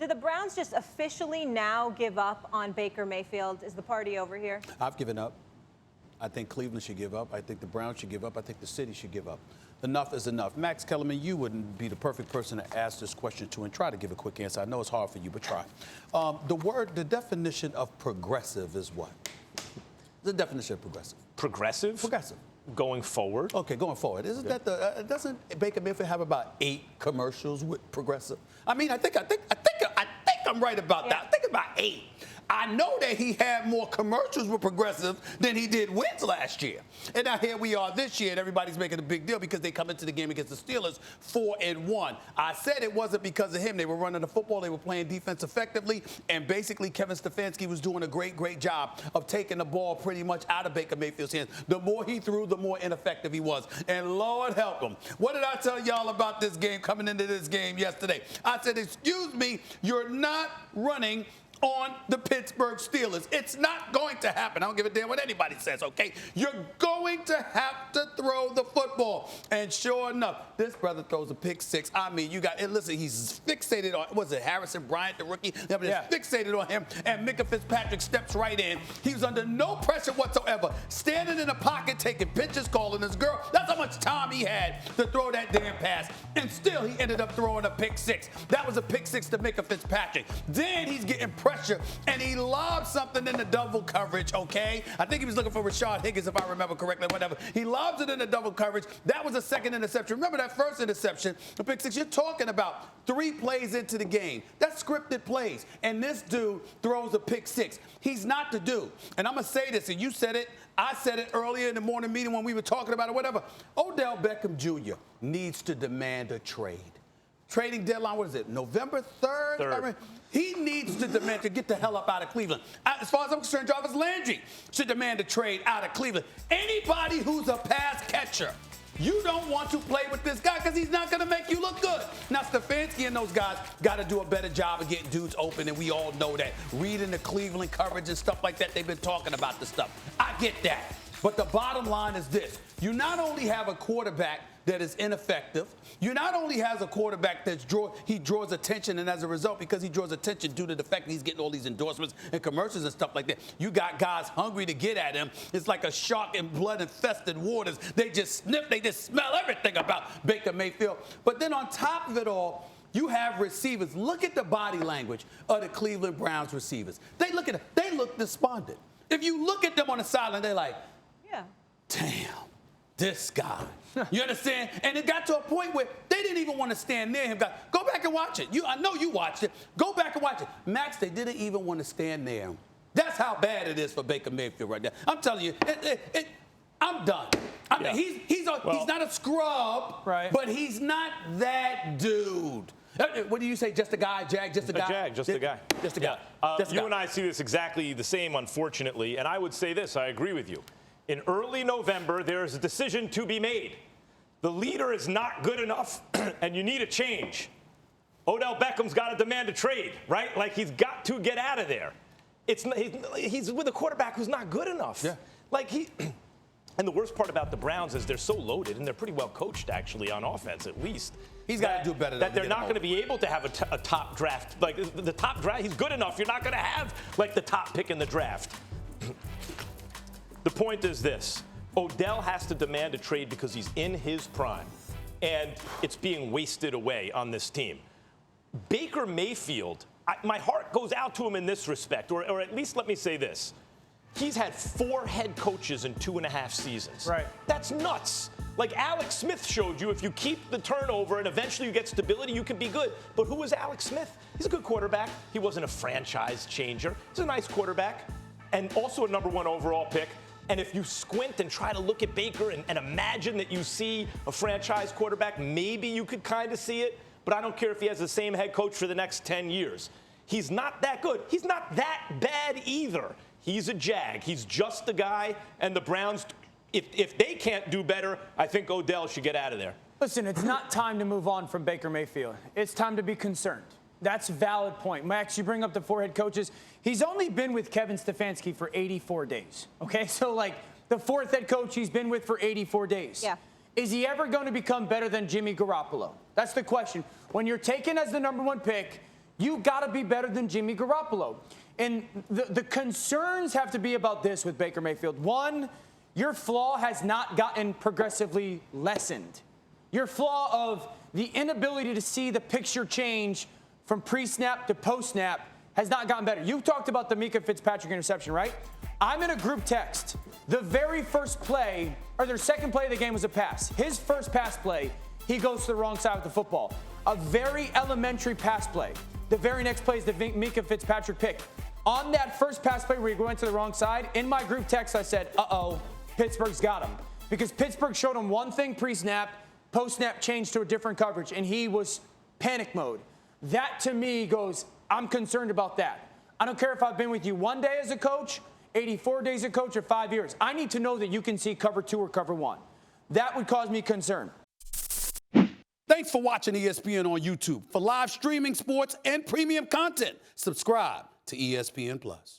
Do the Browns just officially now give up on Baker Mayfield? Is the party over here? I've given up. I think Cleveland should give up. I think the Browns should give up. I think the city should give up. Enough is enough. Max Kellerman, you wouldn't be the perfect person to ask this question to and try to give a quick answer. I know it's hard for you, but try. The definition of progressive is what? The definition of progressive. Progressive? Progressive. Going forward. Okay, going forward. Isn't that the? Doesn't Baker Mayfield have about 8 commercials with progressive? I mean, I think I'm right about that. I think about 8. I know that he had more commercials with progressive than he did wins last year. And now here we are this year, and everybody's making a big deal because they come into the game against the Steelers 4-1. I said it wasn't because of him. They were running the football. They were playing defense effectively. And basically, Kevin Stefanski was doing a great job of taking the ball pretty much out of Baker Mayfield's hands. The more he threw, the more ineffective he was. And Lord help him. What did I tell y'all about this game coming into this game yesterday? I said, excuse me, you're not running on the Pittsburgh Steelers. It's not going to happen. I don't give a damn what anybody says, okay? You're going to have to throw the football. And sure enough, this brother throws a pick 6. I mean, you got it. Listen, he's fixated on, was it Harrison Bryant, the rookie? Yeah. Fixated on him. And Minka Fitzpatrick steps right in. He was under no pressure whatsoever, standing in the pocket, taking pitches, calling his girl. That's how much time he had to throw that damn pass. And still, he ended up throwing a pick 6. That was a pick 6 to Minka Fitzpatrick. Then he's getting pressure, and he lobbed something in the double coverage, okay? I think he was looking for Rashard Higgins, if I remember correctly, whatever. He lobs it in the double coverage. That was a second interception. Remember that first interception, the pick 6, you're talking about 3 plays into the game. That's scripted plays, and this dude throws a pick 6. He's not the dude. And I'm going to say this, and you said it, I said it earlier in the morning meeting when we were talking about it, whatever. Odell Beckham Jr. needs to demand a trade. Trading deadline, what is it, November 3rd? 3rd. He needs to demand to get the hell up out of Cleveland. As far as I'm concerned, Jarvis Landry should demand a trade out of Cleveland. Anybody who's a pass catcher, you don't want to play with this guy because he's not going to make you look good. Now, Stefanski and those guys got to do a better job of getting dudes open, and we all know that. Reading the Cleveland coverage and stuff like that, they've been talking about this stuff. I get that. But the bottom line is this. You not only have a quarterback that is ineffective, you not only has a quarterback that he draws attention, and as a result, because he draws attention due to the fact that he's getting all these endorsements and commercials and stuff like that, you got guys hungry to get at him. It's like a shark in blood-infested waters. They just sniff, they just smell everything about Baker Mayfield. But then on top of it all, you have receivers. Look at the body language of the Cleveland Browns receivers. They look despondent. If you look at them on the sideline, they're like, yeah, damn, this guy. You understand? And it got to a point where they didn't even want to stand near him. Go back and watch it. I know you watched it. Go back and watch it. Max, they didn't even want to stand near him. That's how bad it is for Baker Mayfield right now. I'm telling you, I'm done. He's not a scrub, right? But he's not that dude. What do you say? Just a guy, Jag? Just a guy? Just a guy. Just a guy. You and I see this exactly the same, unfortunately. And I would say this. I agree with you. In early November, there is a decision to be made. The leader is not good enough, and you need a change. Odell Beckham's got to demand a trade, right? Like, he's got to get out of there. He's with a quarterback who's not good enough. Yeah. And the worst part about the Browns is they're so loaded, and they're pretty well coached, actually, on offense at least. He's got to do better than that. They're not going to be able to have a top draft. Like, the top draft, he's good enough. You're not going to have, like, the top pick in the draft. The point is this. Odell has to demand a trade because he's in his prime, and it's being wasted away on this team. Baker Mayfield, my heart goes out to him in this respect, or at least let me say this. He's had 4 head coaches in 2.5 seasons. Right. That's nuts. Like Alex Smith showed you, if you keep the turnover and eventually you get stability, you can be good. But who was Alex Smith? He's a good quarterback. He wasn't a franchise changer. He's a nice quarterback and also a #1 overall pick. And if you squint and try to look at Baker and imagine that you see a franchise quarterback, maybe you could kind of see it. But I don't care if he has the same head coach for the next 10 years. He's not that good. He's not that bad either. He's a Jag. He's just a guy. And the Browns, if they can't do better, I think Odell should get out of there. Listen, it's not time to move on from Baker Mayfield. It's time to be concerned. That's a valid point. Max, you bring up the 4 head coaches. He's only been with Kevin Stefanski for 84 days. Okay, so like the 4th head coach he's been with for 84 days. Yeah. Is he ever going to become better than Jimmy Garoppolo? That's the question. When you're taken as the #1 pick, You got to be better than Jimmy Garoppolo. And the concerns have to be about this with Baker Mayfield. One, your flaw has not gotten progressively lessened. Your flaw of the inability to see the picture change from pre-snap to post-snap has not gotten better. You talked about the Mika Fitzpatrick interception, right? I'm in a group text. The very first play, or their second play of the game was a pass. His first pass play, he goes to the wrong side with the football. A very elementary pass play. The very next play is the Mika Fitzpatrick pick. On that first pass play where he went to the wrong side, in my group text I said, uh-oh, Pittsburgh's got him. Because Pittsburgh showed him one thing pre-snap, post-snap changed to a different coverage, and he was panic mode. That to me goes, I'm concerned about that. I don't care if I've been with you 1 day as a coach, 84 days as a coach, or 5 years. I need to know that you can see cover 2 or cover 1. That would cause me concern. Thanks for watching ESPN on YouTube. For live streaming, sports, and premium content, subscribe to ESPN+.